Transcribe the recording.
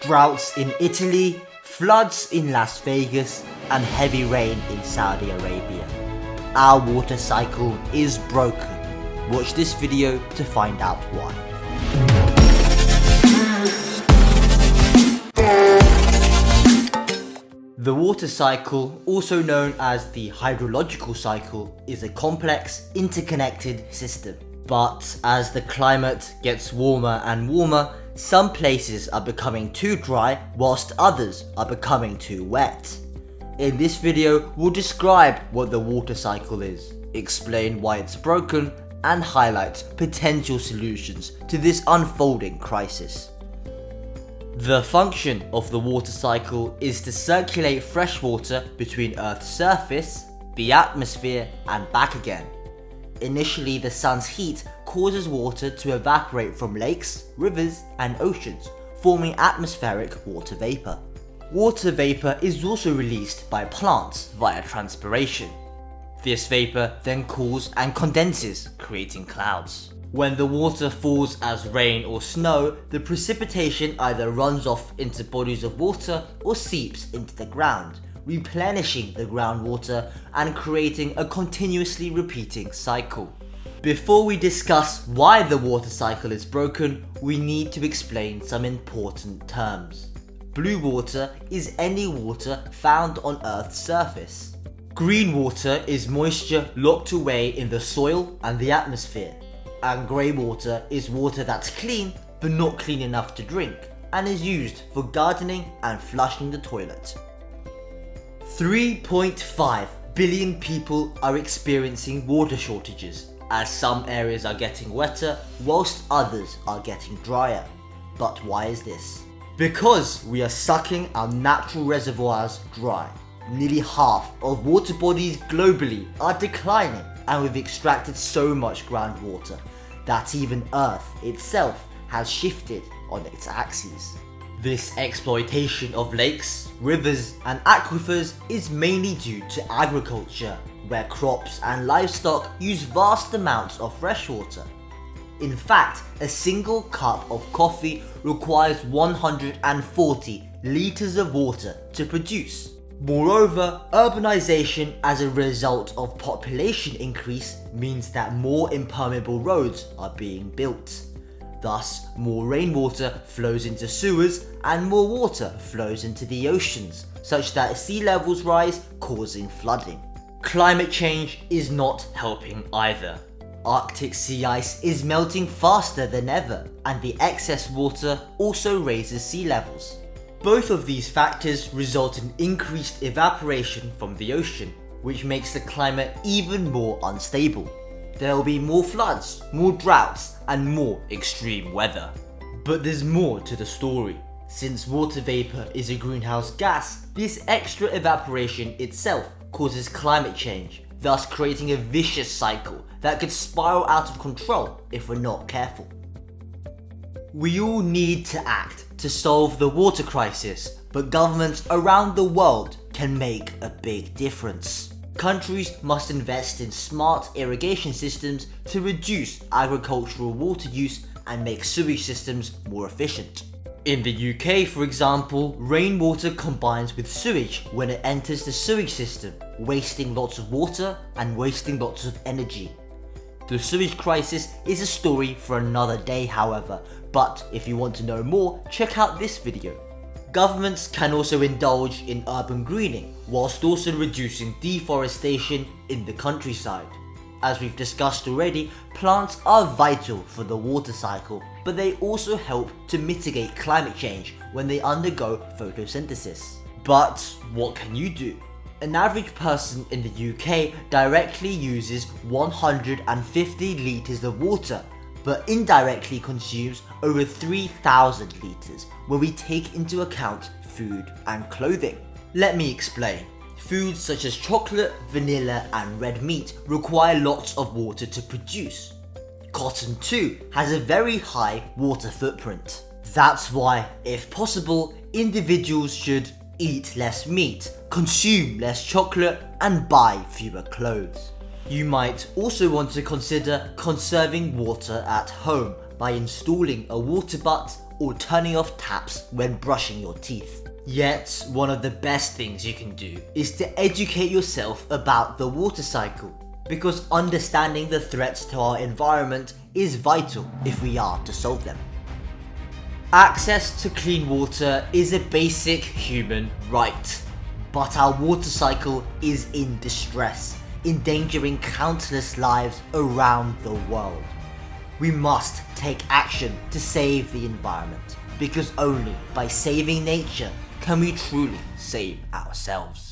droughts in Italy, floods in Las Vegas, and heavy rain in Saudi Arabia. Our water cycle is broken. Watch this video to find out why. The water cycle, also known as the hydrological cycle, is a complex, interconnected system. But as the climate gets warmer and warmer, some places are becoming too dry whilst others are becoming too wet. In this video, we'll describe what the water cycle is, explain why it's broken, and highlight potential solutions to this unfolding crisis. The function of the water cycle is to circulate fresh water between Earth's surface, the atmosphere, and back again. Initially, the sun's heat causes water to evaporate from lakes, rivers, and oceans, forming atmospheric water vapor. Water vapor is also released by plants via transpiration. This vapor then cools and condenses, creating clouds. When the water falls as rain or snow, the precipitation either runs off into bodies of water or seeps into the ground, replenishing the groundwater and creating a continuously repeating cycle. Before we discuss why the water cycle is broken, we need to explain some important terms. Blue water is any water found on Earth's surface. Green water is moisture locked away in the soil and the atmosphere. And grey water is water that's clean but not clean enough to drink and is used for gardening and flushing the toilet. 3.5 billion people are experiencing water shortages, as some areas are getting wetter whilst others are getting drier. But why is this? Because we are sucking our natural reservoirs dry. Nearly half of water bodies globally are declining, and we've extracted so much groundwater that even Earth itself has shifted on its axis. This exploitation of lakes, rivers, and aquifers is mainly due to agriculture, where crops and livestock use vast amounts of fresh water. In fact, a single cup of coffee requires 140 litres of water to produce. Moreover, urbanization as a result of population increase means that more impermeable roads are being built. Thus, more rainwater flows into sewers and more water flows into the oceans, such that sea levels rise, causing flooding. Climate change is not helping either. Arctic sea ice is melting faster than ever, and the excess water also raises sea levels. Both of these factors result in increased evaporation from the ocean, which makes the climate even more unstable. There will be more floods, more droughts, and more extreme weather. But there's more to the story. Since water vapor is a greenhouse gas, this extra evaporation itself causes climate change, thus creating a vicious cycle that could spiral out of control if we're not careful. We all need to act to solve the water crisis, but governments around the world can make a big difference. Countries must invest in smart irrigation systems to reduce agricultural water use and make sewage systems more efficient. In the UK, for example, rainwater combines with sewage when it enters the sewage system, wasting lots of water and wasting lots of energy. The sewage crisis is a story for another day, however, but if you want to know more, check out this video. Governments can also indulge in urban greening, whilst also reducing deforestation in the countryside. As we've discussed already, plants are vital for the water cycle, but they also help to mitigate climate change when they undergo photosynthesis. But what can you do? An average person in the UK directly uses 150 litres of water, but indirectly consumes over 3,000 litres when we take into account food and clothing. Let me explain. Foods such as chocolate, vanilla, and red meat require lots of water to produce. Cotton too has a very high water footprint. That's why, if possible, individuals should eat less meat, consume less chocolate, and buy fewer clothes. You might also want to consider conserving water at home by installing a water butt or turning off taps when brushing your teeth. Yet, one of the best things you can do is to educate yourself about the water cycle, because understanding the threats to our environment is vital if we are to solve them. Access to clean water is a basic human right, but our water cycle is in distress, endangering countless lives around the world. We must take action to save the environment, because only by saving nature can we truly save ourselves.